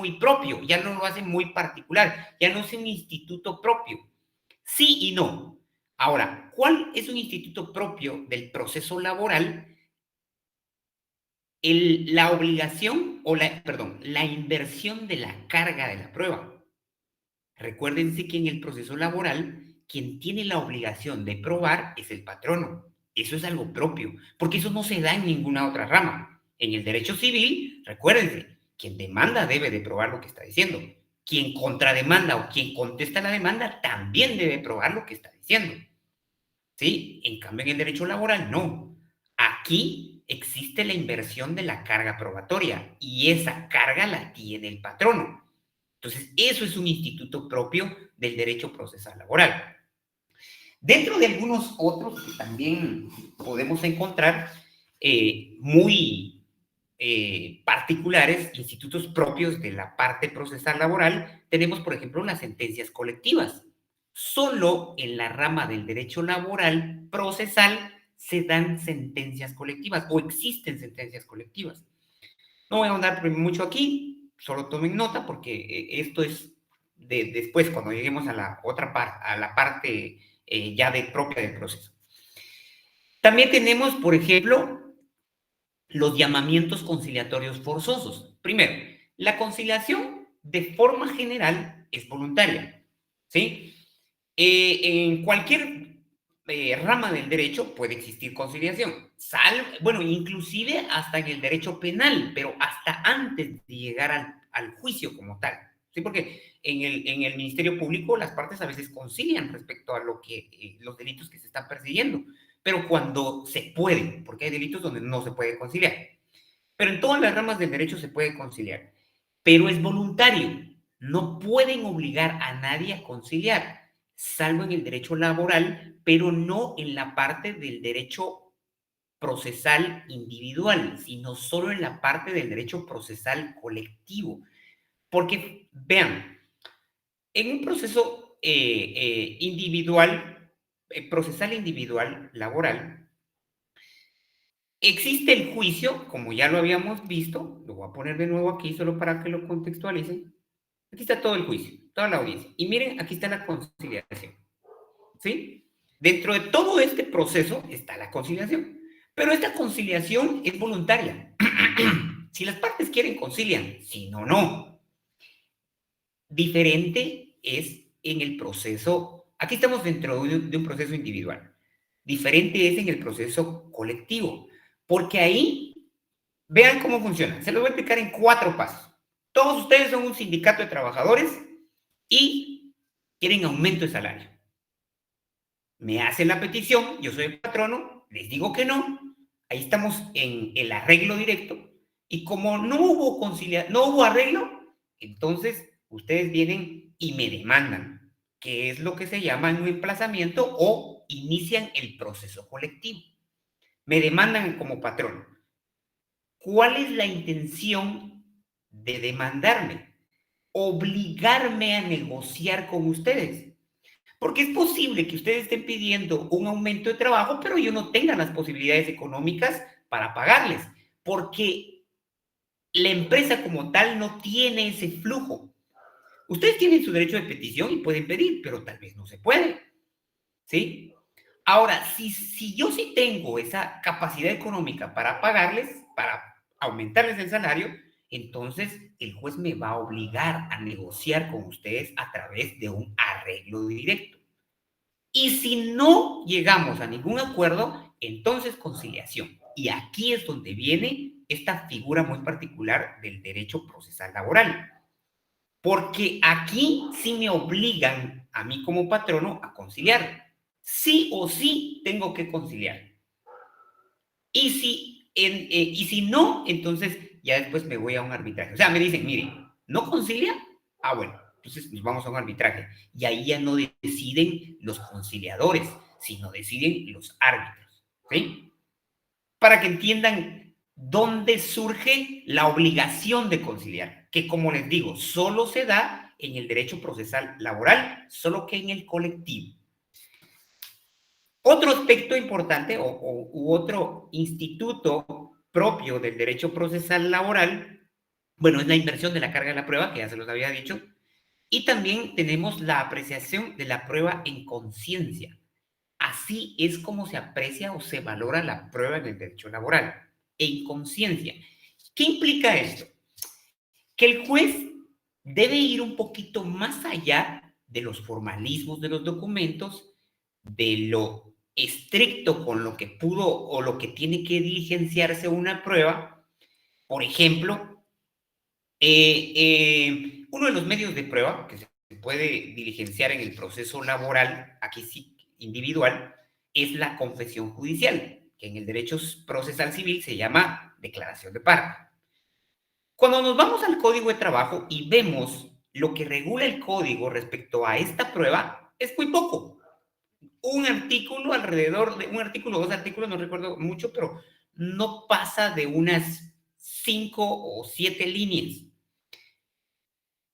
muy propio, ya no lo hace muy particular, ya no es un instituto propio. Sí y no. Ahora, ¿cuál es un instituto propio del proceso laboral? La obligación o la inversión de la carga de la prueba. Recuérdense que en el proceso laboral, quien tiene la obligación de probar es el patrono. Eso es algo propio, porque eso no se da en ninguna otra rama. En el derecho civil, recuérdense, quien demanda debe de probar lo que está diciendo. Quien contrademanda o quien contesta la demanda también debe probar lo que está diciendo. ¿Sí? En cambio, en el derecho laboral, no. Aquí existe la inversión de la carga probatoria y esa carga la tiene el patrono. Entonces, eso es un instituto propio del derecho procesal laboral. Dentro de algunos otros que también podemos encontrar muy particulares, institutos propios de la parte procesal laboral, tenemos, por ejemplo, las sentencias colectivas. Solo en la rama del derecho laboral procesal se dan sentencias colectivas o existen sentencias colectivas. No voy a ahondar mucho aquí, solo tomen nota porque esto es después, cuando lleguemos a la otra parte, a la parte ya propia del proceso. También tenemos, por ejemplo, los llamamientos conciliatorios forzosos. Primero, la conciliación de forma general es voluntaria, ¿sí? En cualquier rama del derecho puede existir conciliación. Bueno, inclusive hasta en el derecho penal, pero hasta antes de llegar al juicio como tal. ¿Sí? Porque en el Ministerio Público las partes a veces concilian respecto a los delitos que se están persiguiendo, pero cuando se puede, porque hay delitos donde no se puede conciliar. Pero en todas las ramas del derecho se puede conciliar, pero es voluntario. No pueden obligar a nadie a conciliar, salvo en el derecho laboral, pero no en la parte del derecho procesal individual, sino solo en la parte del derecho procesal colectivo. Porque, vean, en un proceso individual, procesal individual laboral, existe el juicio, como ya lo habíamos visto, lo voy a poner de nuevo aquí solo para que lo contextualicen. Aquí está todo el juicio, toda la audiencia. Y miren, aquí está la conciliación. ¿Sí? Dentro de todo este proceso está la conciliación. Pero esta conciliación es voluntaria. Si las partes quieren, concilian. Si no, no. Diferente es en el proceso. Aquí estamos dentro de un proceso individual. Diferente es en el proceso colectivo. Porque ahí, vean cómo funciona. Se lo voy a explicar en 4 pasos. Todos ustedes son un sindicato de trabajadores y quieren aumento de salario. Me hacen la petición, yo soy el patrono, les digo que no, ahí estamos en el arreglo directo, y como no hubo arreglo, entonces ustedes vienen y me demandan, que es lo que se llama un emplazamiento o inician el proceso colectivo. Me demandan como patrón. ¿Cuál es la intención de demandarme? Obligarme a negociar con ustedes. Porque es posible que ustedes estén pidiendo un aumento de trabajo, pero yo no tenga las posibilidades económicas para pagarles, porque la empresa como tal no tiene ese flujo. Ustedes tienen su derecho de petición y pueden pedir, pero tal vez no se puede, ¿sí? Ahora, si yo sí tengo esa capacidad económica para pagarles, para aumentarles el salario, entonces el juez me va a obligar a negociar con ustedes a través de un arreglo directo. Y si no llegamos a ningún acuerdo, entonces conciliación. Y aquí es donde viene esta figura muy particular del derecho procesal laboral. Porque aquí sí me obligan a mí como patrono a conciliar. Sí o sí tengo que conciliar. Y si no, entonces ya después me voy a un arbitraje. O sea, me dicen, mire, ¿no concilia? Ah, bueno, entonces nos vamos a un arbitraje. Y ahí ya no deciden los conciliadores, sino deciden los árbitros. ¿Sí? Para que entiendan dónde surge la obligación de conciliar, que como les digo, solo se da en el derecho procesal laboral, solo que en el colectivo. Otro aspecto importante u otro instituto propio del derecho procesal laboral Bueno, es la inversión de la carga de la prueba, que ya se los había dicho. Y también tenemos la apreciación de la prueba en conciencia. Así es como se aprecia o se valora la prueba en el derecho laboral, en conciencia. ¿Qué implica esto? Que el juez debe ir un poquito más allá de los formalismos de los documentos, de lo estricto con lo que pudo o lo que tiene que diligenciarse una prueba. Por ejemplo, uno de los medios de prueba que se puede diligenciar en el proceso laboral, aquí sí individual, es la confesión judicial, que en el derecho procesal civil se llama declaración de parte. Cuando nos vamos al Código de Trabajo y vemos lo que regula el código respecto a esta prueba, es muy poco. Un artículo, alrededor de un artículo, dos artículos, no recuerdo mucho, pero no pasa de unas 5 o 7 líneas.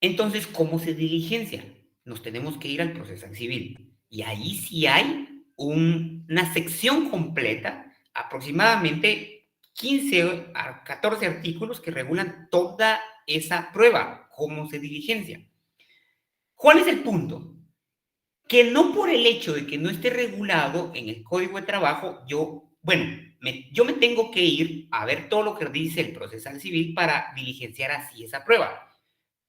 Entonces, ¿cómo se diligencia? Nos tenemos que ir al procesal civil. Y ahí sí hay una sección completa, aproximadamente 15 a 14 artículos que regulan toda esa prueba, cómo se diligencia. ¿Cuál es el punto? Que no por el hecho de que no esté regulado en el Código de Trabajo, yo me tengo que ir a ver todo lo que dice el procesal civil para diligenciar así esa prueba,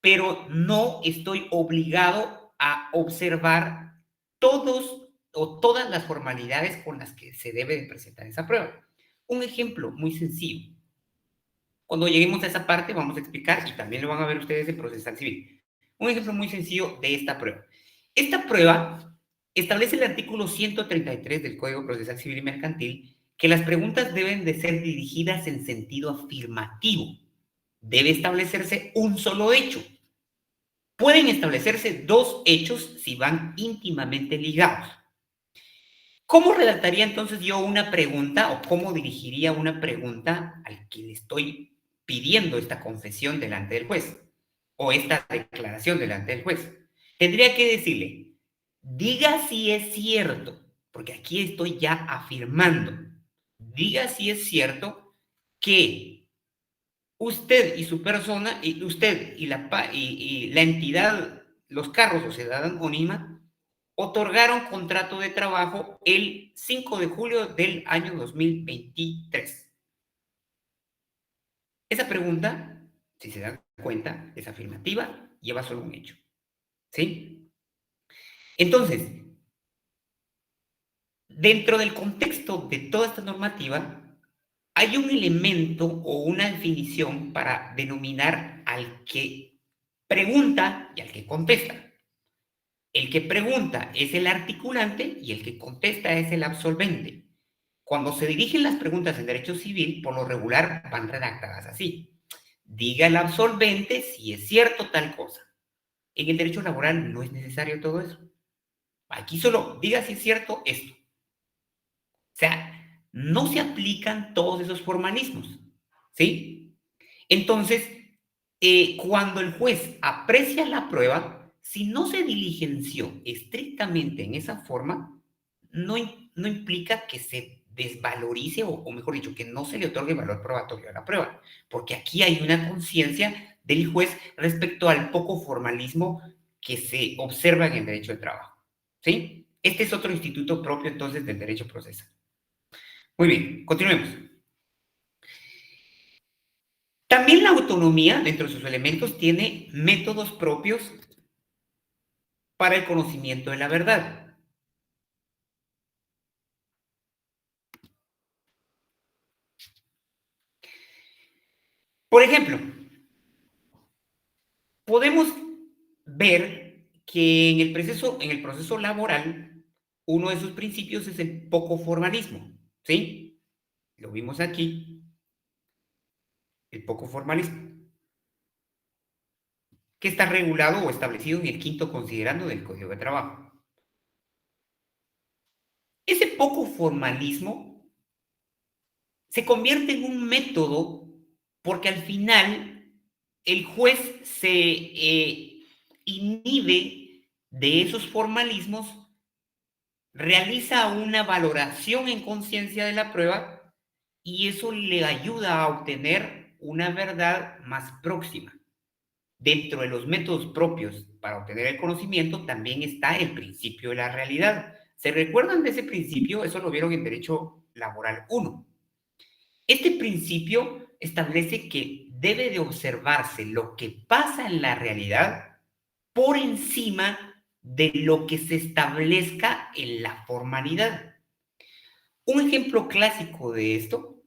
pero no estoy obligado a observar todos o todas las formalidades con las que se debe de presentar esa prueba. Un ejemplo muy sencillo. Cuando lleguemos a esa parte vamos a explicar, y también lo van a ver ustedes en procesal civil, un ejemplo muy sencillo de esta prueba. Esta prueba establece el artículo 133 del Código Procesal Civil y Mercantil que las preguntas deben de ser dirigidas en sentido afirmativo. Debe establecerse un solo hecho. Pueden establecerse dos hechos si van íntimamente ligados. ¿Cómo redactaría entonces yo una pregunta o cómo dirigiría una pregunta al que le estoy pidiendo esta confesión delante del juez o esta declaración delante del juez? Tendría que decirle, diga si es cierto, porque aquí estoy ya afirmando, diga si es cierto que usted y su persona, y usted y la entidad, los carros o sociedad anónima, otorgaron contrato de trabajo el 5 de julio del año 2023. Esa pregunta, si se dan cuenta, es afirmativa, lleva solo un hecho. ¿Sí? Entonces, dentro del contexto de toda esta normativa, hay un elemento o una definición para denominar al que pregunta y al que contesta. El que pregunta es el articulante y el que contesta es el absolvente. Cuando se dirigen las preguntas en derecho civil, por lo regular van redactadas así. Diga el absolvente si es cierto tal cosa. En el derecho laboral no es necesario todo eso. Aquí solo diga si es cierto esto. O sea, no se aplican todos esos formalismos. ¿Sí? Entonces, cuando el juez aprecia la prueba, si no se diligenció estrictamente en esa forma, no implica que se desvalorice o mejor dicho, que no se le otorgue valor probatorio a la prueba, porque aquí hay una conciencia del juez respecto al poco formalismo que se observa en el derecho del trabajo. ¿Sí? Este es otro instituto propio entonces del derecho procesal. Muy bien, continuemos. También la autonomía, dentro de sus elementos, tiene métodos propios para el conocimiento de la verdad. Por ejemplo, podemos ver que en el proceso laboral, uno de sus principios es el poco formalismo, ¿sí? Lo vimos aquí, el poco formalismo, que está regulado o establecido en el quinto considerando del Código de Trabajo. Ese poco formalismo se convierte en un método porque al final el juez se inhibe de esos formalismos, realiza una valoración en conciencia de la prueba y eso le ayuda a obtener una verdad más próxima. Dentro de los métodos propios para obtener el conocimiento también está el principio de la realidad. ¿Se recuerdan de ese principio? Eso lo vieron en Derecho Laboral 1. Este principio establece que debe de observarse lo que pasa en la realidad por encima de lo que se establezca en la formalidad. Un ejemplo clásico de esto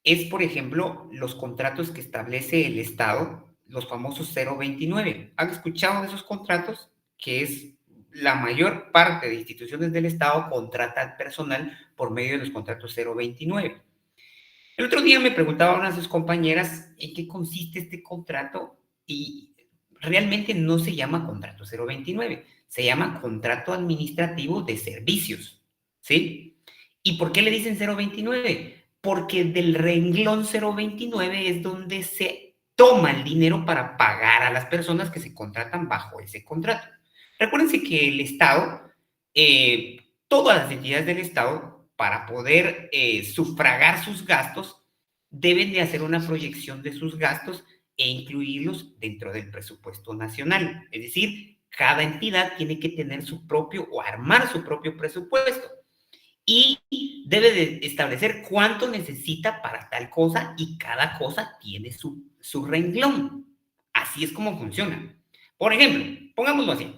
es, por ejemplo, los contratos que establece el Estado, los famosos 029. ¿Han escuchado de esos contratos? Que es la mayor parte de instituciones del Estado contrata al personal por medio de los contratos 029. El otro día me preguntaban a sus compañeras en qué consiste este contrato y realmente no se llama contrato 029, se llama contrato administrativo de servicios, ¿sí? ¿Y por qué le dicen 029? Porque del renglón 029 es donde se toma el dinero para pagar a las personas que se contratan bajo ese contrato. Recuérdense que el Estado, todas las entidades del Estado, para poder sufragar sus gastos, deben de hacer una proyección de sus gastos e incluirlos dentro del presupuesto nacional. Es decir, cada entidad tiene que tener su propio o armar su propio presupuesto y debe de establecer cuánto necesita para tal cosa y cada cosa tiene su renglón. Así es como funciona. Por ejemplo, pongámoslo así.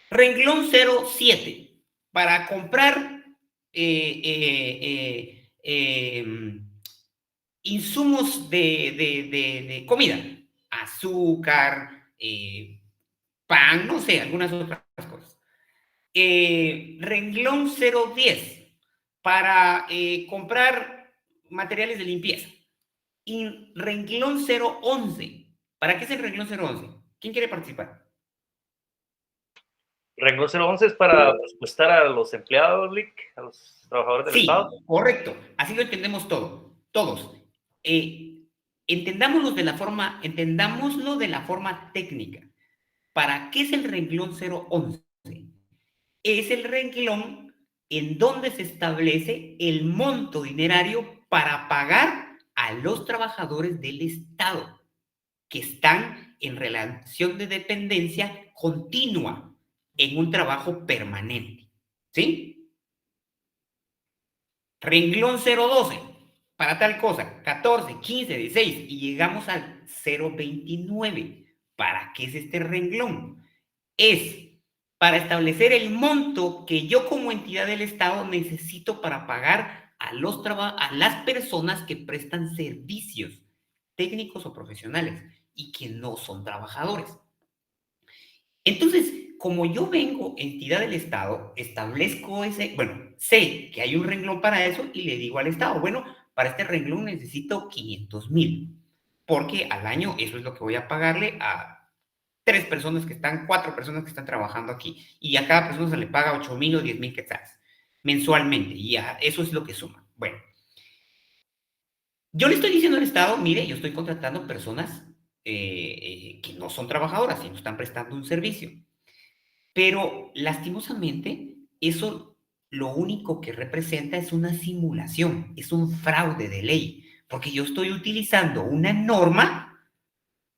Renglón 07 para comprar insumos de comida, azúcar, pan, no sé, algunas otras cosas. Renglón 010 para comprar materiales de limpieza. Y renglón 011. ¿Para qué es el renglón 011? ¿Quién quiere participar? Renglón 011 es para presupuestar a los empleados, Lick, a los trabajadores del Estado. Sí, correcto. Así lo entendemos todos. Entendámoslo de la forma técnica. ¿Para qué es el renglón 011? Es el renglón en donde se establece el monto dinerario para pagar a los trabajadores del Estado que están en relación de dependencia continua en un trabajo permanente. ¿Sí? Renglón 012 para tal cosa, 14, 15, 16 y llegamos al 029. ¿Para qué es este renglón? Es para establecer el monto que yo como entidad del Estado necesito para pagar a las personas que prestan servicios técnicos o profesionales y que no son trabajadores. Entonces, como yo vengo entidad del Estado, establezco sé que hay un renglón para eso y le digo al Estado, bueno, para este renglón necesito 500,000, porque al año eso es lo que voy a pagarle a 4 personas que están trabajando aquí, y a cada persona se le paga 8,000 o 10,000 quetzales mensualmente, y eso es lo que suma. Bueno, yo le estoy diciendo al Estado, mire, yo estoy contratando personas que no son trabajadoras y no están prestando un servicio. Pero lastimosamente, eso lo único que representa es una simulación, es un fraude de ley, porque yo estoy utilizando una norma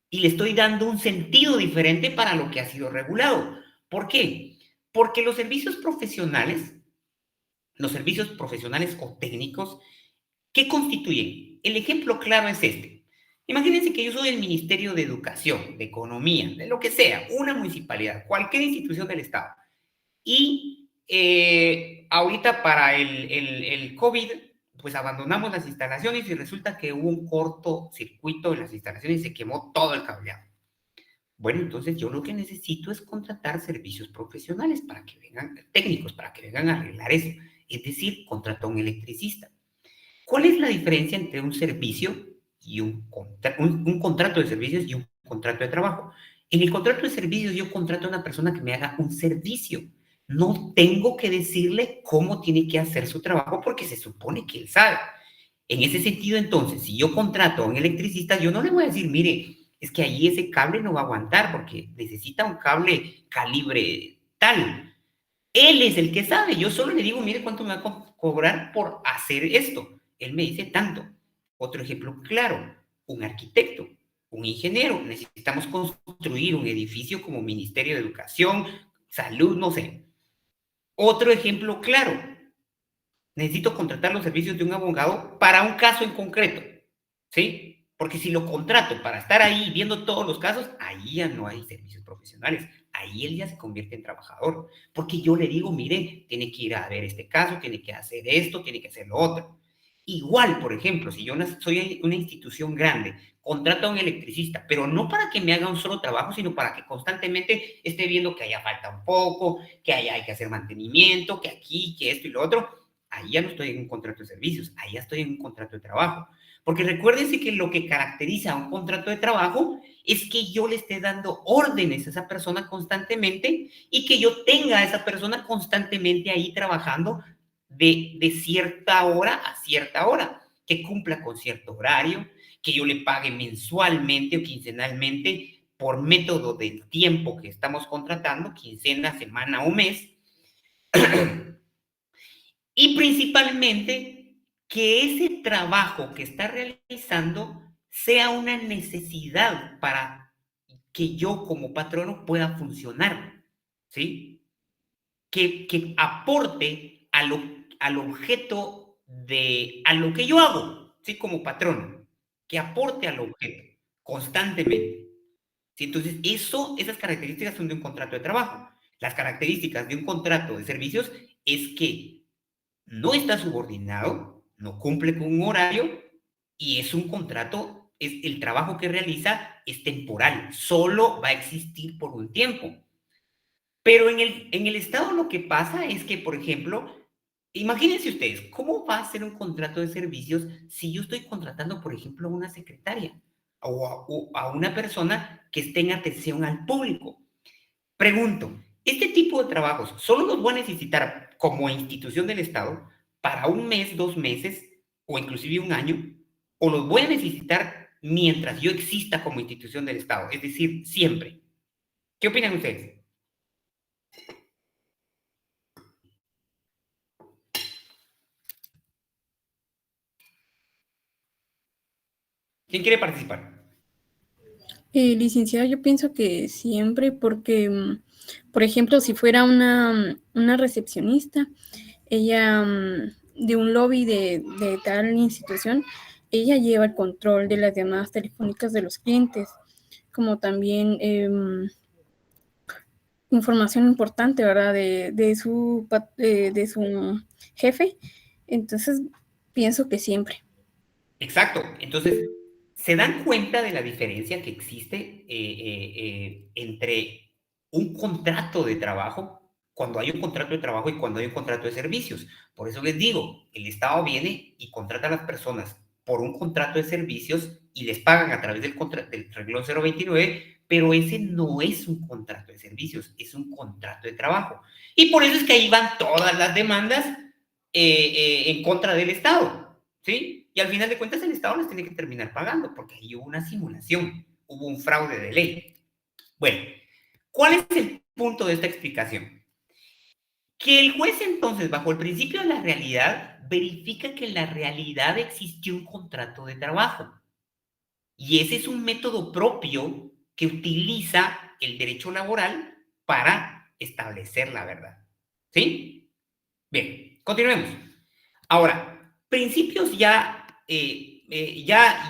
y le estoy dando un sentido diferente para lo que ha sido regulado. ¿Por qué? Porque los servicios profesionales o técnicos, ¿qué constituyen? El ejemplo claro es este. Imagínense que yo soy del Ministerio de Educación, de Economía, de lo que sea, una municipalidad, cualquier institución del Estado. Y ahorita para el COVID, pues abandonamos las instalaciones y resulta que hubo un cortocircuito en las instalaciones y se quemó todo el cableado. Bueno, entonces yo lo que necesito es contratar servicios profesionales para que vengan, técnicos, para que vengan a arreglar eso. Es decir, contrato a un electricista. ¿Cuál es la diferencia entre un servicio y un contrato de servicios y un contrato de trabajo? En el contrato de servicios yo contrato a una persona que me haga un servicio. No tengo que decirle cómo tiene que hacer su trabajo porque se supone que él sabe. En ese sentido, entonces, si yo contrato a un electricista, yo no le voy a decir, mire, es que ahí ese cable no va a aguantar porque necesita un cable calibre tal. Él es el que sabe. Yo solo le digo, mire cuánto me va a cobrar por hacer esto. Él me dice tanto. Otro ejemplo claro, un arquitecto, un ingeniero. Necesitamos construir un edificio como Ministerio de Educación, Salud, no sé. Otro ejemplo claro, necesito contratar los servicios de un abogado para un caso en concreto, ¿sí? Porque si lo contrato para estar ahí viendo todos los casos, ahí ya no hay servicios profesionales. Ahí él ya se convierte en trabajador. Porque yo le digo, mire, tiene que ir a ver este caso, tiene que hacer esto, tiene que hacer lo otro. Igual, por ejemplo, si yo soy una institución grande, contrato a un electricista, pero no para que me haga un solo trabajo, sino para que constantemente esté viendo que allá falta un poco, que allá hay que hacer mantenimiento, que aquí, que esto y lo otro. Ahí ya no estoy en un contrato de servicios, ahí ya estoy en un contrato de trabajo. Porque recuérdense que lo que caracteriza a un contrato de trabajo es que yo le esté dando órdenes a esa persona constantemente y que yo tenga a esa persona constantemente ahí trabajando de cierta hora a cierta hora, que cumpla con cierto horario, que yo le pague mensualmente o quincenalmente por método del tiempo que estamos contratando, quincena, semana o mes. Y principalmente que ese trabajo que está realizando sea una necesidad para que yo como patrono pueda funcionar, ¿sí? Que aporte al objeto a lo que yo hago, ¿sí? Como patrono, que aporte al objeto constantemente. ¿Sí? Entonces, esas características son de un contrato de trabajo. Las características de un contrato de servicios es que no está subordinado, no cumple con un horario y es un contrato, el trabajo que realiza es temporal, solo va a existir por un tiempo. Pero en el Estado lo que pasa es que, por ejemplo, imagínense ustedes, ¿cómo va a ser un contrato de servicios si yo estoy contratando, por ejemplo, a una secretaria o a una persona que esté en atención al público? Pregunto, ¿este tipo de trabajos solo los voy a necesitar como institución del Estado para un mes, 2 meses o inclusive un año? ¿O los voy a necesitar mientras yo exista como institución del Estado? Es decir, siempre. ¿Qué opinan ustedes? ¿Quién quiere participar? Licenciada, yo pienso que siempre, porque, por ejemplo, si fuera una recepcionista, ella de un lobby de tal institución, ella lleva el control de las llamadas telefónicas de los clientes, como también información importante, ¿verdad? De su jefe. Entonces, pienso que siempre. Exacto. Entonces, ¿se dan cuenta de la diferencia que existe entre un contrato de trabajo, cuando hay un contrato de trabajo y cuando hay un contrato de servicios? Por eso les digo, el Estado viene y contrata a las personas por un contrato de servicios y les pagan a través del renglón 029, pero ese no es un contrato de servicios, es un contrato de trabajo. Y por eso es que ahí van todas las demandas en contra del Estado, ¿sí? Y al final de cuentas el Estado les tiene que terminar pagando, porque ahí hubo una simulación, hubo un fraude de ley. Bueno, ¿cuál es el punto de esta explicación? Que el juez entonces, bajo el principio de la realidad, verifica que en la realidad existió un contrato de trabajo. Y ese es un método propio que utiliza el derecho laboral para establecer la verdad. ¿Sí? Bien, continuemos. Ahora, principios ya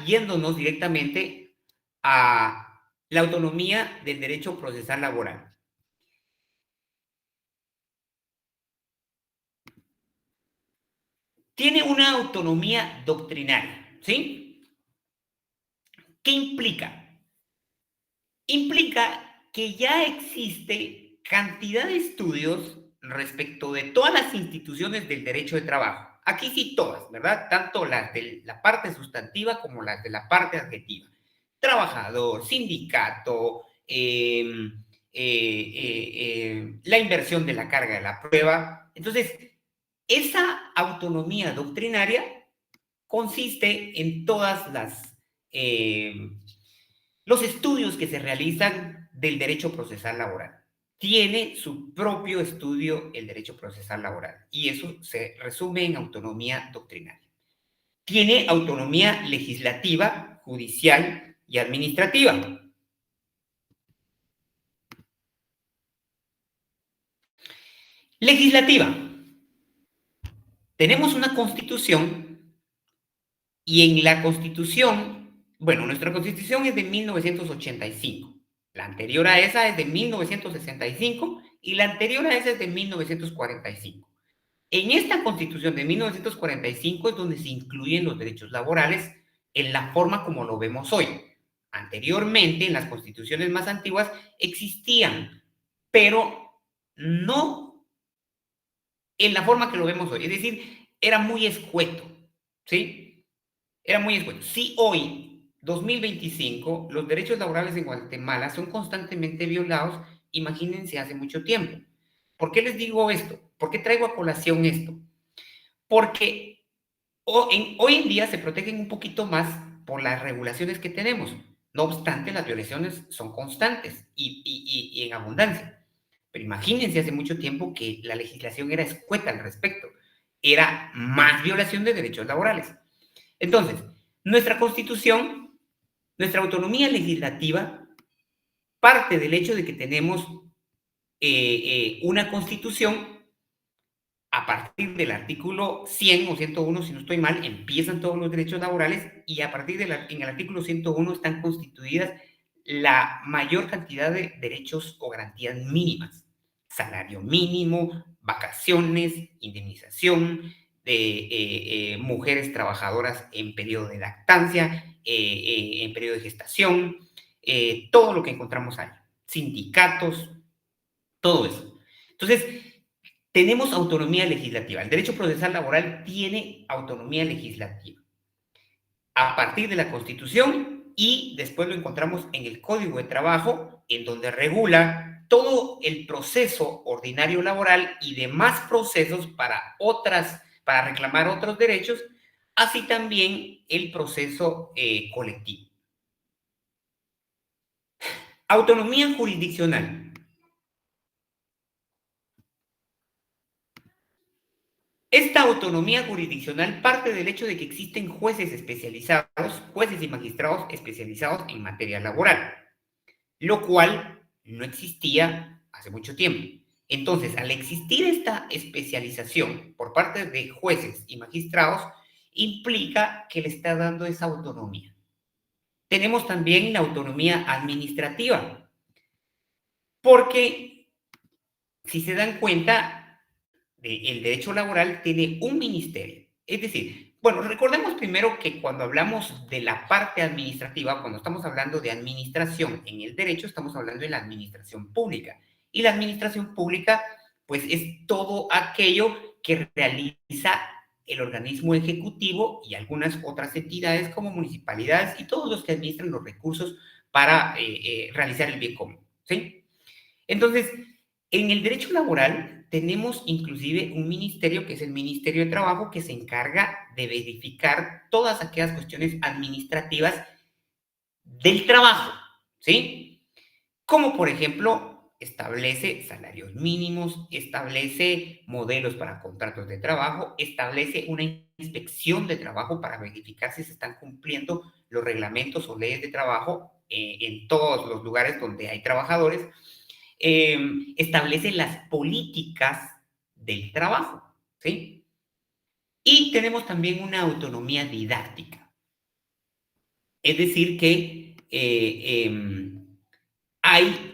yéndonos directamente a la autonomía del derecho procesal laboral. Tiene una autonomía doctrinaria, ¿sí? ¿Qué implica? Implica que ya existe cantidad de estudios respecto de todas las instituciones del derecho de trabajo. Aquí sí todas, ¿verdad? Tanto las de la parte sustantiva como las de la parte adjetiva. Trabajador, sindicato, la inversión de la carga de la prueba. Entonces, esa autonomía doctrinaria consiste en todas los estudios que se realizan del derecho procesal laboral. Tiene su propio estudio el derecho procesal laboral y eso se resume en autonomía doctrinaria. Tiene autonomía legislativa judicial y administrativa. Legislativa. Tenemos una Constitución y en la Constitución, bueno, nuestra Constitución es de 1985. La anterior a esa es de 1965 y la anterior a esa es de 1945. En esta Constitución de 1945 es donde se incluyen los derechos laborales en la forma como lo vemos hoy. Anteriormente, en las constituciones más antiguas, existían, pero no en la forma que lo vemos hoy. Es decir, era muy escueto, ¿sí? Era muy escueto. Si hoy, 2025, los derechos laborales en Guatemala son constantemente violados, imagínense hace mucho tiempo. ¿Por qué les digo esto? ¿Por qué traigo a colación esto? Porque hoy en día se protegen un poquito más por las regulaciones que tenemos. No obstante, las violaciones son constantes y en abundancia. Pero imagínense hace mucho tiempo que la legislación era escueta al respecto. Era más violación de derechos laborales. Entonces, nuestra Constitución, nuestra autonomía legislativa, parte del hecho de que tenemos una Constitución. A partir del artículo 100 o 101, si no estoy mal, empiezan todos los derechos laborales y a partir en el artículo 101 están constituidas la mayor cantidad de derechos o garantías mínimas. Salario mínimo, vacaciones, indemnización de mujeres trabajadoras en periodo de lactancia, en periodo de gestación, todo lo que encontramos ahí. Sindicatos, todo eso. Entonces, tenemos autonomía legislativa. El derecho procesal laboral tiene autonomía legislativa a partir de la Constitución y después lo encontramos en el Código de Trabajo, en donde regula todo el proceso ordinario laboral y demás procesos para reclamar otros derechos, así también el proceso colectivo. Autonomía jurisdiccional. Esta autonomía jurisdiccional parte del hecho de que existen jueces especializados, jueces y magistrados especializados en materia laboral, lo cual no existía hace mucho tiempo. Entonces, al existir esta especialización por parte de jueces y magistrados, implica que le está dando esa autonomía. Tenemos también la autonomía administrativa, porque si se dan cuenta, el derecho laboral tiene un ministerio. Es decir, bueno, recordemos primero que cuando hablamos de la parte administrativa, cuando estamos hablando de administración en el derecho, estamos hablando de la administración pública. Y la administración pública, pues, es todo aquello que realiza el organismo ejecutivo y algunas otras entidades como municipalidades y todos los que administran los recursos para realizar el bien común, ¿sí? Entonces, en el derecho laboral tenemos inclusive un ministerio que es el Ministerio de Trabajo que se encarga de verificar todas aquellas cuestiones administrativas del trabajo, ¿sí? Como por ejemplo, establece salarios mínimos, establece modelos para contratos de trabajo, establece una inspección de trabajo para verificar si se están cumpliendo los reglamentos o leyes de trabajo en todos los lugares donde hay trabajadores. Establece las políticas del trabajo, ¿sí? Y tenemos también una autonomía didáctica. Es decir, que hay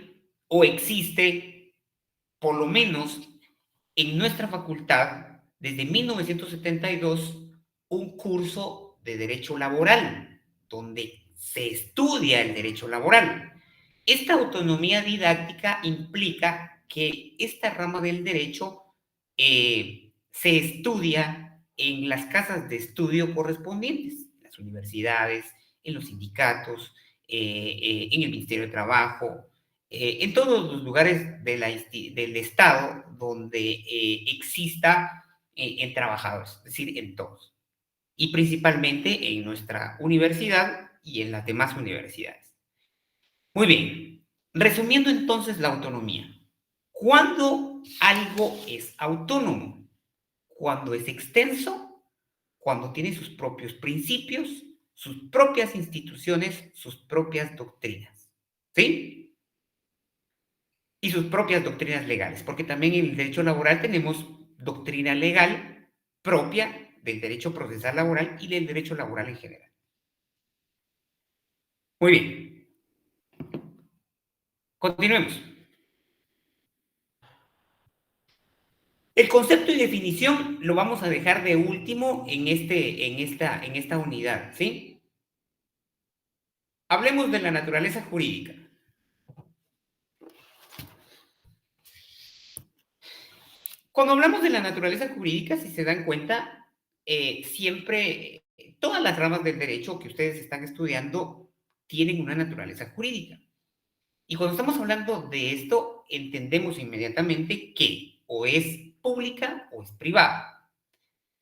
o existe, por lo menos en nuestra facultad, desde 1972, un curso de derecho laboral, donde se estudia el derecho laboral. Esta autonomía didáctica implica que esta rama del derecho se estudia en las casas de estudio correspondientes, en las universidades, en los sindicatos, en el Ministerio de Trabajo, en todos los lugares del Estado donde exista en trabajadores, es decir, en todos. Y principalmente en nuestra universidad y en las demás universidades. Muy bien, resumiendo entonces la autonomía. ¿Cuándo algo es autónomo? Cuando es extenso, cuando tiene sus propios principios, sus propias instituciones, sus propias doctrinas, ¿sí? Y sus propias doctrinas legales, porque también en el derecho laboral tenemos doctrina legal propia del derecho procesal laboral y del derecho laboral en general. Muy bien. Continuemos. El concepto y definición lo vamos a dejar de último en esta unidad, ¿sí? Hablemos de la naturaleza jurídica. Cuando hablamos de la naturaleza jurídica, si se dan cuenta, siempre todas las ramas del derecho que ustedes están estudiando tienen una naturaleza jurídica. Y cuando estamos hablando de esto, entendemos inmediatamente que o es pública o es privada.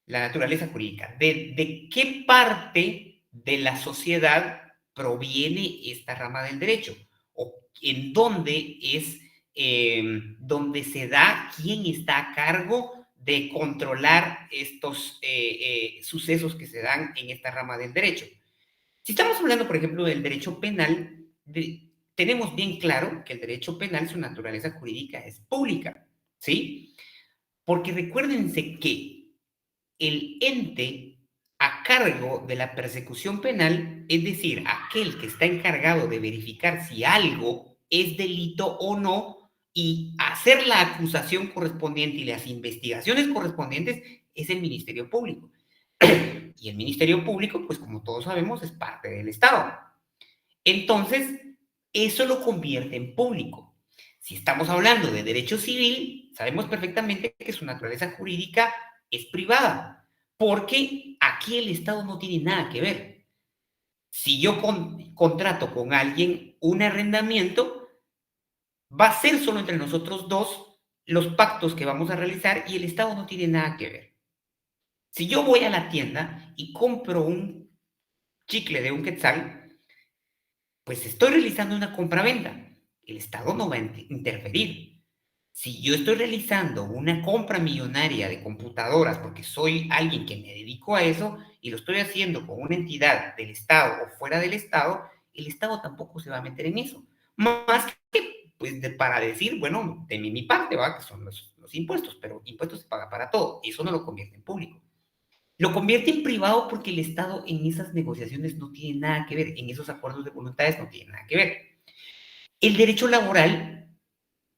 La naturaleza jurídica. ¿De qué parte de la sociedad proviene esta rama del derecho? ¿O en dónde es donde se da quién está a cargo de controlar estos sucesos que se dan en esta rama del derecho? Si estamos hablando, por ejemplo, del derecho penal, tenemos bien claro que el derecho penal, su naturaleza jurídica es pública, ¿sí? Porque recuérdense que el ente a cargo de la persecución penal, es decir, aquel que está encargado de verificar si algo es delito o no y hacer la acusación correspondiente y las investigaciones correspondientes, es el Ministerio Público. Y el Ministerio Público, pues como todos sabemos, es parte del Estado. Entonces, eso lo convierte en público. Si estamos hablando de derecho civil, sabemos perfectamente que su naturaleza jurídica es privada, porque aquí el Estado no tiene nada que ver. Si yo contrato con alguien un arrendamiento, va a ser solo entre nosotros dos los pactos que vamos a realizar y el Estado no tiene nada que ver. Si yo voy a la tienda y compro un chicle de un quetzal, pues estoy realizando una compraventa. El Estado no va a interferir. Si yo estoy realizando una compra millonaria de computadoras porque soy alguien que me dedico a eso y lo estoy haciendo con una entidad del Estado o fuera del Estado, el Estado tampoco se va a meter en eso. Más que pues, para decir, bueno, de mi parte, ¿va? Que son los impuestos, pero impuestos se paga para todo. Eso no lo convierte en público. Lo convierte en privado porque el Estado en esas negociaciones no tiene nada que ver, en esos acuerdos de voluntades no tiene nada que ver. El derecho laboral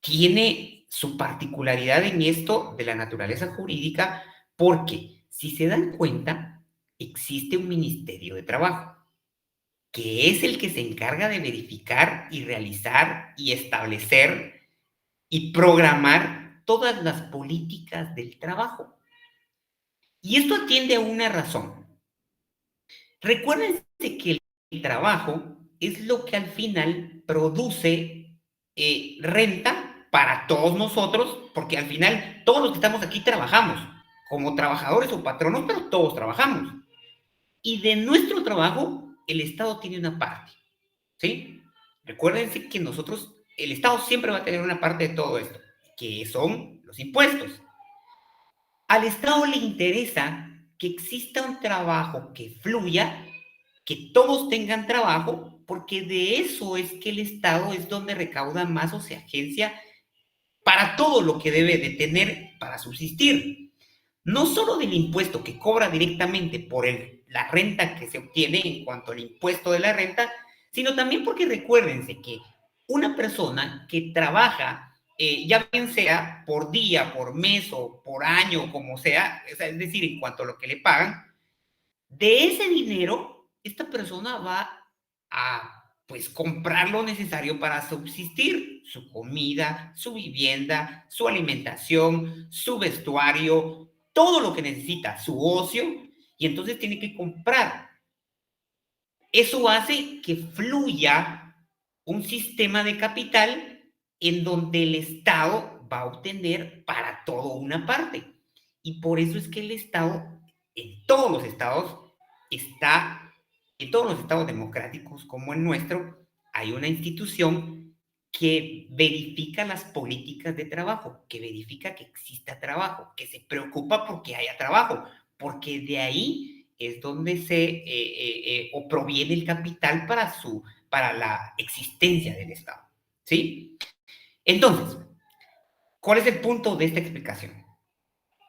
tiene su particularidad en esto de la naturaleza jurídica porque, si se dan cuenta, existe un Ministerio de Trabajo, que es el que se encarga de verificar y realizar y establecer y programar todas las políticas del trabajo. Y esto atiende a una razón. Recuérdense que el trabajo es lo que al final produce renta para todos nosotros, porque al final todos los que estamos aquí trabajamos, como trabajadores o patronos, pero todos trabajamos. Y de nuestro trabajo, el Estado tiene una parte, ¿sí? Recuérdense que nosotros, el Estado siempre va a tener una parte de todo esto, que son los impuestos. Al Estado le interesa que exista un trabajo que fluya, que todos tengan trabajo, porque de eso es que el Estado es donde recauda más o se agencia para todo lo que debe de tener para subsistir. No solo del impuesto que cobra directamente por la renta que se obtiene en cuanto al impuesto de la renta, sino también porque recuérdense que una persona que trabaja, ya bien sea por día, por mes o por año, como sea, es decir, en cuanto a lo que le pagan, de ese dinero, esta persona va a pues comprar lo necesario para subsistir, su comida, su vivienda, su alimentación, su vestuario, todo lo que necesita, su ocio, y entonces tiene que comprar. Eso hace que fluya un sistema de capital en donde el Estado va a obtener para todo una parte. Y por eso es que el Estado, en todos los estados, está, en todos los estados democráticos como el nuestro, hay una institución que verifica las políticas de trabajo, que verifica que exista trabajo, que se preocupa porque haya trabajo, porque de ahí es donde o proviene el capital para la existencia del Estado, ¿sí? Entonces, ¿cuál es el punto de esta explicación?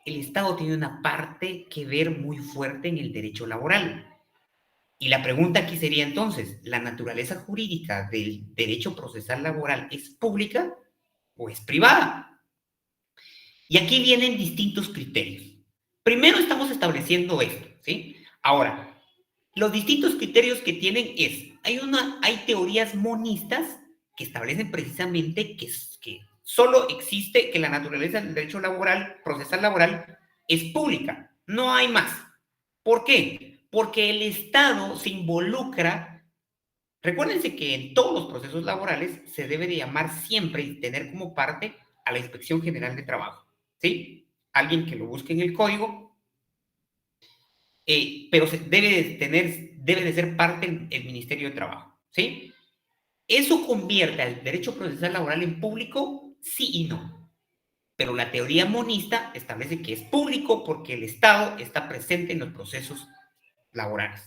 El Estado tiene una parte que ver muy fuerte en el derecho laboral. Y la pregunta aquí sería entonces, ¿la naturaleza jurídica del derecho procesal laboral es pública o es privada? Y aquí vienen distintos criterios. Primero estamos estableciendo esto, ¿sí? Ahora, los distintos criterios que tienen hay teorías monistas que establecen precisamente que solo existe, que la naturaleza del derecho laboral, procesal laboral, es pública. No hay más. ¿Por qué? Porque el Estado se involucra. Recuérdense que en todos los procesos laborales se debe de llamar siempre y tener como parte a la Inspección General de Trabajo, ¿sí? Alguien que lo busque en el código, pero debe de ser parte del Ministerio de Trabajo, ¿sí? ¿Eso convierte al derecho procesal laboral en público? Sí y no. Pero la teoría monista establece que es público porque el Estado está presente en los procesos laborales.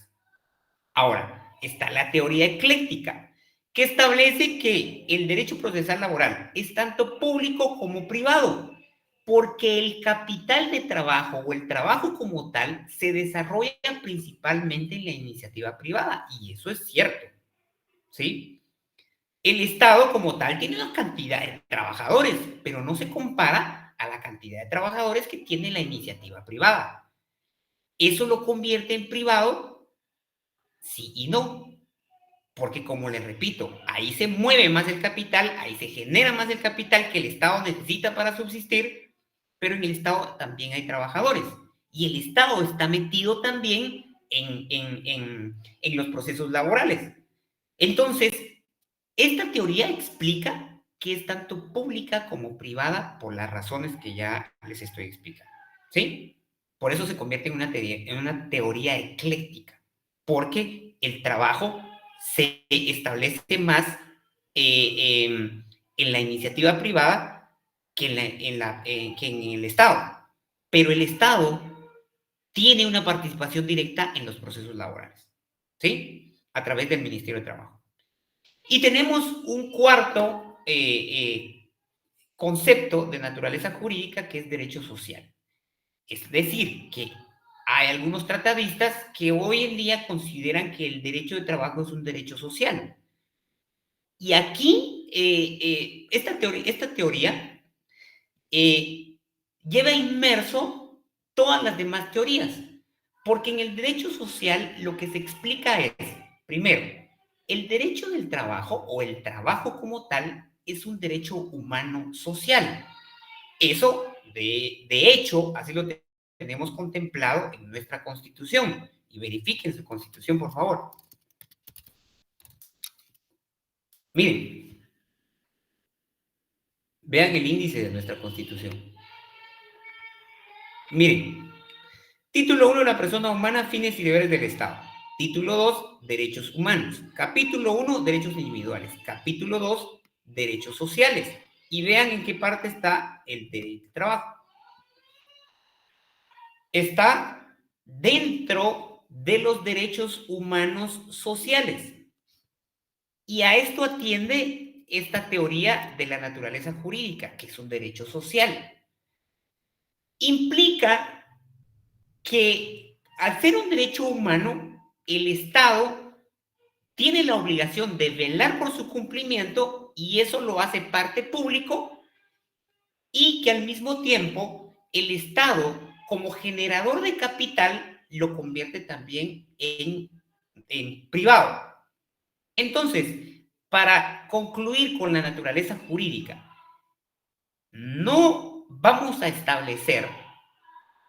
Ahora, está la teoría ecléctica, que establece que el derecho procesal laboral es tanto público como privado, porque el capital de trabajo o el trabajo como tal se desarrolla principalmente en la iniciativa privada, y eso es cierto, ¿sí? El Estado como tal tiene una cantidad de trabajadores, pero no se compara a la cantidad de trabajadores que tiene la iniciativa privada. ¿Eso lo convierte en privado? Sí y no. Porque como les repito, ahí se mueve más el capital, ahí se genera más el capital que el Estado necesita para subsistir, pero en el Estado también hay trabajadores. Y el Estado está metido también en los procesos laborales. Entonces, esta teoría explica que es tanto pública como privada por las razones que ya les estoy explicando, ¿sí? Por eso se convierte en una teoría ecléctica, porque el trabajo se establece más en la iniciativa privada que que en el Estado. Pero el Estado tiene una participación directa en los procesos laborales, ¿sí? A través del Ministerio de Trabajo. Y tenemos un cuarto concepto de naturaleza jurídica que es derecho social. Es decir, que hay algunos tratadistas que hoy en día consideran que el derecho de trabajo es un derecho social. Y aquí, esta teoría lleva inmerso todas las demás teorías, porque en el derecho social lo que se explica es, primero, el derecho del trabajo o el trabajo como tal es un derecho humano social. Eso, de hecho, así lo tenemos contemplado en nuestra Constitución. Y verifiquen su Constitución, por favor. Miren, vean el índice de nuestra Constitución. Miren, Título 1, la persona humana, fines y deberes del Estado. Título 2, derechos humanos. Capítulo 1, derechos individuales. Capítulo 2, derechos sociales. Y vean en qué parte está el derecho de trabajo. Está dentro de los derechos humanos sociales. Y a esto atiende esta teoría de la naturaleza jurídica, que es un derecho social. Implica que al ser un derecho humano, el Estado tiene la obligación de velar por su cumplimiento y eso lo hace parte público y que al mismo tiempo el Estado, como generador de capital, lo convierte también en privado. Entonces, para concluir con la naturaleza jurídica, no vamos a establecer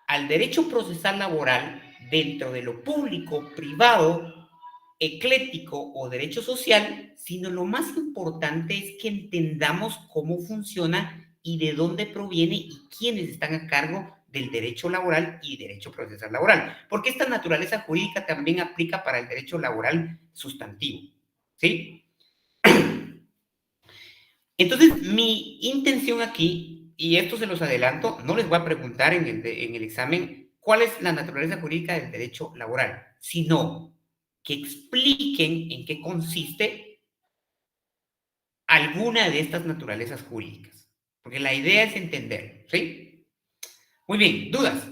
al derecho procesal laboral dentro de lo público, privado, ecléctico o derecho social, sino lo más importante es que entendamos cómo funciona y de dónde proviene y quiénes están a cargo del derecho laboral y derecho procesal laboral, porque esta naturaleza jurídica también aplica para el derecho laboral sustantivo, ¿sí? Entonces, mi intención aquí, y esto se los adelanto, no les voy a preguntar en el examen cuál es la naturaleza jurídica del derecho laboral, sino que expliquen en qué consiste alguna de estas naturalezas jurídicas. Porque la idea es entender, ¿sí? Muy bien, ¿dudas?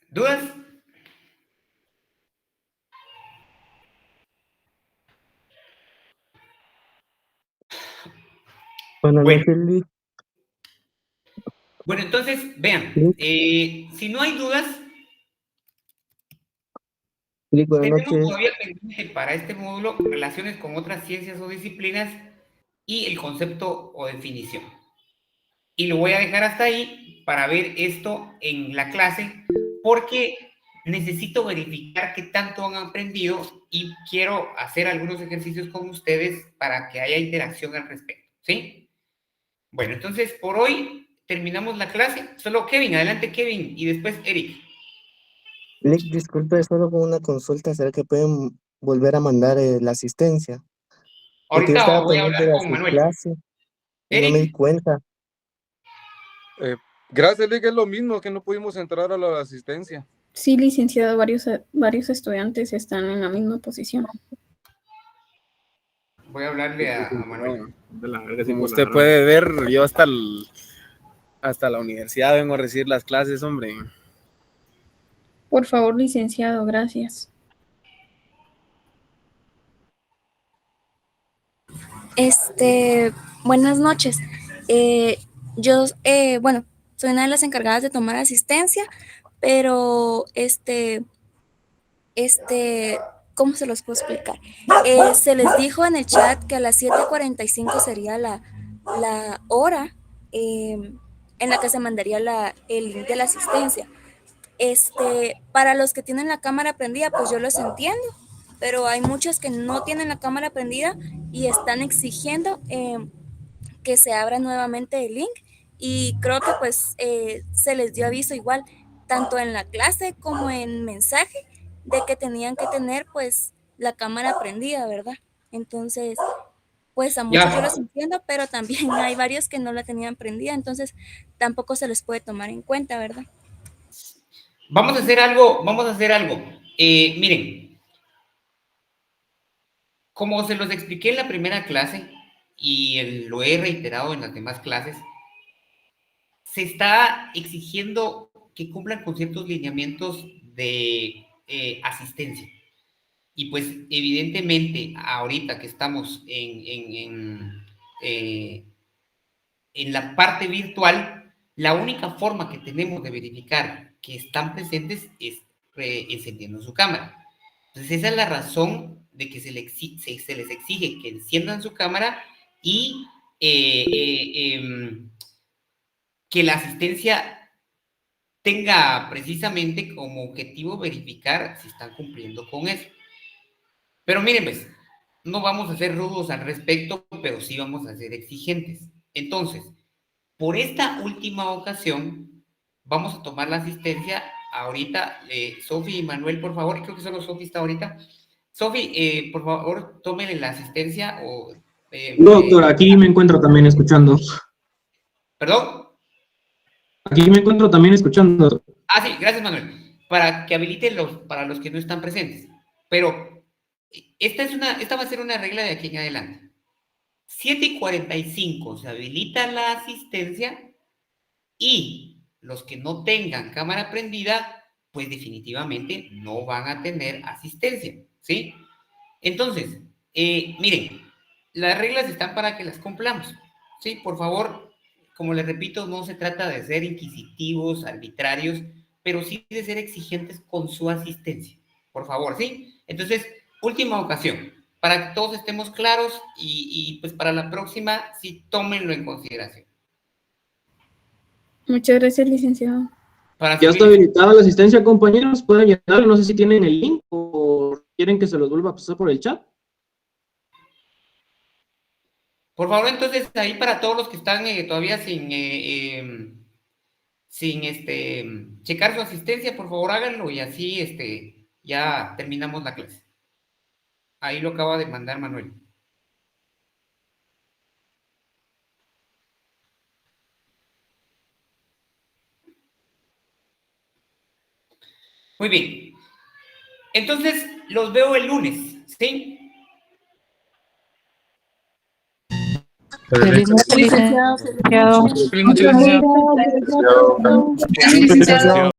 ¿Dudas? Buenas Bueno, noches, Lick. bueno, entonces, vean, si no hay dudas, Lick, buenas tenemos noches. todavía pendiente para este módulo relaciones con otras ciencias o disciplinas y el concepto o definición. Y lo voy a dejar hasta ahí para ver esto en la clase, porque necesito verificar qué tanto han aprendido y quiero hacer algunos ejercicios con ustedes para que haya interacción al respecto, ¿sí? Bueno, entonces por hoy terminamos la clase. Solo Kevin, adelante Kevin, y después Eric. Lick, disculpe, solo con una consulta. ¿Será que pueden volver a mandar la asistencia? Porque yo Ahorita estaba voy a pendiente hablar de con su Manuel. clase y no me di Eric, cuenta. Gracias, Lick, es lo mismo que no pudimos entrar a la asistencia. Sí, licenciado, varios estudiantes están en la misma posición. voy a hablarle a Manuel. Como usted puede ver, yo hasta la universidad vengo a recibir las clases, hombre. Por favor, licenciado, gracias. Buenas noches. Yo, bueno, soy una de las encargadas de tomar asistencia, pero ¿cómo se los puedo explicar? Se les dijo en el chat que a las 7:45 sería la hora en la que se mandaría el link de la asistencia. Para los que tienen la cámara prendida, pues yo los entiendo, pero hay muchos que no tienen la cámara prendida y están exigiendo que se abra nuevamente el link, y creo que pues se les dio aviso igual, tanto en la clase como en mensaje, de que tenían que tener pues la cámara prendida, ¿verdad? Entonces, pues a muchos yo los entiendo, pero también hay varios que no la tenían prendida, entonces tampoco se les puede tomar en cuenta, ¿verdad? Vamos a hacer algo, miren, como se los expliqué en la primera clase y lo he reiterado en las demás clases, se está exigiendo que cumplan con ciertos lineamientos de asistencia. Y pues evidentemente ahorita que estamos en la parte virtual, la única forma que tenemos de verificar que están presentes es encendiendo su cámara. Entonces esa es la razón de que se les exige que enciendan su cámara y que la asistencia tenga precisamente como objetivo verificar si están cumpliendo con eso. Pero miren, pues, no vamos a ser rudos al respecto, pero sí vamos a ser exigentes. Entonces, por esta última ocasión, vamos a tomar la asistencia ahorita. Sofi y Manuel, por favor, creo que solo Sofi está ahorita. Sofi, por favor, tómenle la asistencia o... No, doctor, aquí me encuentro también escuchando. ¿Perdón? Aquí me encuentro también escuchando. Ah, sí, gracias, Manuel. Para que habiliten para los que no están presentes. Pero esta va a ser una regla de aquí en adelante. 7:45 se habilita la asistencia y los que no tengan cámara prendida, pues definitivamente no van a tener asistencia, ¿sí? Entonces, miren, las reglas están para que las cumplamos, ¿sí? Por favor, como les repito, no se trata de ser inquisitivos, arbitrarios, pero sí de ser exigentes con su asistencia, por favor, ¿sí? Entonces, última ocasión, para que todos estemos claros y pues para la próxima, sí, tómenlo en consideración. Muchas gracias, licenciado. Ya está habilitada la asistencia, compañeros. Pueden llenarlo. No sé si tienen el link o quieren que se los vuelva a pasar por el chat. Por favor, entonces, ahí para todos los que están todavía sin checar su asistencia, por favor háganlo y así ya terminamos la clase. Ahí lo acaba de mandar Manuel. Muy bien. Entonces, los veo el lunes, ¿sí? Feliz noche, licenciado. Feliz noche, licenciado. Feliz noche, licenciado.